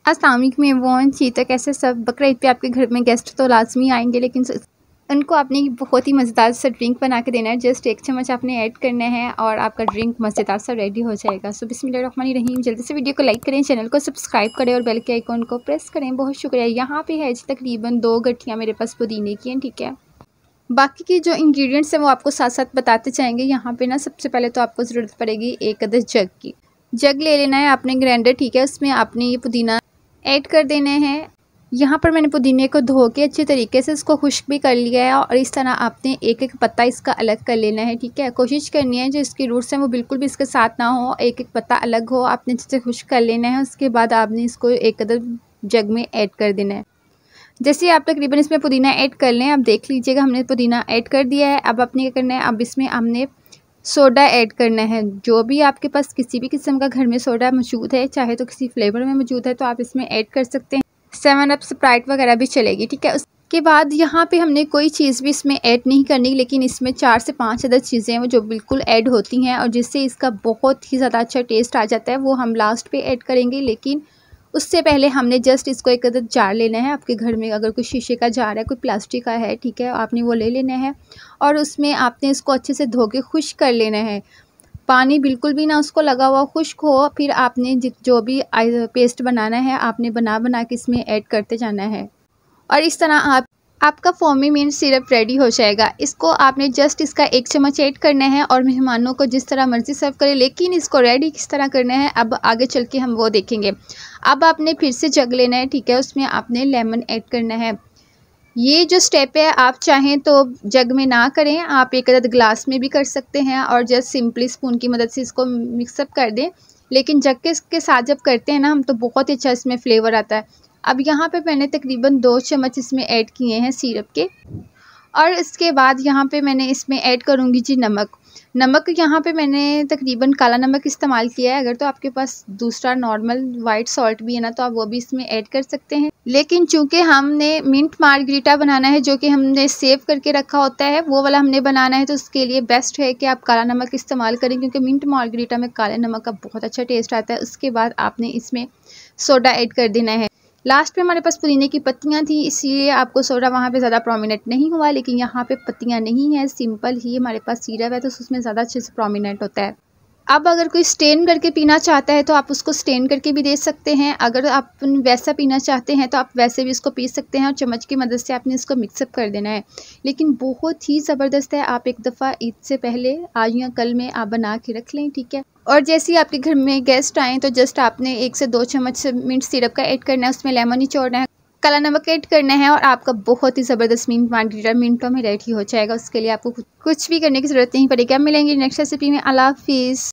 अस्सलाम वालेकुम एवरीवन। जी तो कैसे सब, बकरा ईद पे आपके घर में गेस्ट तो लाजमी आएंगे, लेकिन उनको आपने बहुत ही मज़ेदार सा ड्रिंक बना के देना है। जस्ट 1 चम्मच आपने ऐड करना है और आपका ड्रिंक मज़ेदार सा रेडी हो जाएगा। सो बिस्मिल्लाहिर्रहमानिर्रहीम। जल्दी से वीडियो को लाइक करें, चैनल को सब्सक्राइब करें और बेल के आइकॉन को प्रेस करें। बहुत शुक्रिया। यहाँ पे है जी तकरीबन 2 गठियाँ मेरे पास पुदीने की हैं, ठीक है। बाकी की जो इंग्रेडिएंट्स हैं वो आपको साथ साथ बताते जाएंगे। यहाँ पे ना सबसे पहले तो आपको ज़रूरत पड़ेगी 1 अदद जग की। जग ले लेना है आपने ग्राइंडर, ठीक है। उसमें आपने ये पुदीना ऐड कर देने हैं। यहाँ पर मैंने पुदीने को धो के अच्छे तरीके से इसको खुश्क भी कर लिया है और इस तरह आपने एक एक पत्ता इसका अलग कर लेना है, ठीक है। कोशिश करनी है जो इसकी रूट्स हैं वो बिल्कुल भी इसके साथ ना हो, एक एक पत्ता अलग हो, आपने अच्छे से खुश्क कर लेना है। उसके बाद आपने इसको 1 अदद जग में ऐड कर देना है। जैसे आप तकरीबन इसमें पुदीना ऐड कर लें, आप देख लीजिएगा हमने पुदीना ऐड कर दिया है। अब आपने क्या करना है, अब इसमें हमने सोडा ऐड करना है। जो भी आपके पास किसी भी किस्म का घर में सोडा मौजूद है, चाहे तो किसी फ्लेवर में मौजूद है तो आप इसमें ऐड कर सकते हैं। 7 अप, स्प्राइट वगैरह भी चलेगी, ठीक है। उसके बाद यहाँ पे हमने कोई चीज़ भी इसमें ऐड नहीं करनी, लेकिन इसमें 4 से 5 अदद चीज़ें हैं वो जो बिल्कुल ऐड होती हैं और जिससे इसका बहुत ही ज़्यादा अच्छा टेस्ट आ जाता है, वो हम लास्ट पे ऐड करेंगे। लेकिन उससे पहले हमने जस्ट इसको 1 अदद जार लेना है। आपके घर में अगर कोई शीशे का जार है, कोई प्लास्टिक का है, ठीक है, आपने वो ले लेना है और उसमें आपने इसको अच्छे से धो के खुश्क कर लेना है। पानी बिल्कुल भी ना उसको लगा हुआ, खुश्क हो। फिर आपने जो भी पेस्ट बनाना है आपने बना के इसमें ऐड करते जाना है और इस तरह आपका फोमी मिंट सिरप रेडी हो जाएगा। इसको आपने जस्ट इसका 1 चम्मच ऐड करना है और मेहमानों को जिस तरह मर्ज़ी सर्व करें, लेकिन इसको रेडी किस तरह करना है अब आगे चल के हम वो देखेंगे। अब आपने फिर से जग लेना है, ठीक है। उसमें आपने लेमन ऐड करना है। ये जो स्टेप है आप चाहें तो जग में ना करें, आप 1 अदद ग्लास में भी कर सकते हैं और जस्ट सिंपली स्पून की मदद से इसको मिक्सअप कर दें। लेकिन जग के साथ जब करते हैं ना हम, तो बहुत ही अच्छा इसमें फ्लेवर आता है। अब यहाँ पे मैंने तकरीबन 2 चम्मच इसमें ऐड किए हैं सिरप के और इसके बाद यहाँ पे मैंने इसमें ऐड करूँगी जी नमक यहाँ पे मैंने तकरीबन काला नमक इस्तेमाल किया है। अगर तो आपके पास दूसरा नॉर्मल वाइट सॉल्ट भी है ना, तो आप वो भी इसमें ऐड कर सकते हैं। लेकिन चूंकि हमने मिंट मार्गरीटा बनाना है, जो कि हमने सेव करके रखा होता है, वो वाला हमने बनाना है, तो उसके लिए बेस्ट है कि आप काला नमक इस्तेमाल करें, क्योंकि मिंट मार्गरीटा में काले नमक का बहुत अच्छा टेस्ट आता है। उसके बाद आपने इसमें सोडा ऐड कर देना है। लास्ट में हमारे पास पुदीने की पत्तियां थी, इसलिए आपको सोडा वहाँ पे ज़्यादा प्रोमिनेंट नहीं हुआ, लेकिन यहाँ पे पत्तियां नहीं है, सिंपल ही हमारे पास सिरप है, तो उसमें ज़्यादा अच्छे से प्रोमिनेंट होता है। अब अगर कोई स्टेन करके पीना चाहता है तो आप उसको स्टेन करके भी दे सकते हैं। अगर आप वैसा पीना चाहते हैं तो आप वैसे भी इसको पी सकते हैं और चम्मच की मदद से आपने इसको मिक्सअप कर देना है। लेकिन बहुत ही ज़बरदस्त है, आप एक दफ़ा ईद से पहले आज या कल में आप बना के रख लें, ठीक है। और जैसे ही आपके घर में गेस्ट आएँ तो जस्ट आपने 1 से 2 चम्मच मिंट सिरप का ऐड करना है, उसमें लेमन निचोड़ना है, काला नमक ऐड करना है और आपका बहुत ही ज़बरदस्त मिंट मार्गरीटा मिनटों में रेडी हो जाएगा। उसके लिए आपको कुछ भी करने की ज़रूरत नहीं पड़ेगी। अब मिलेंगे नेक्स्ट रेसिपी में। अल्लाह हाफिज़।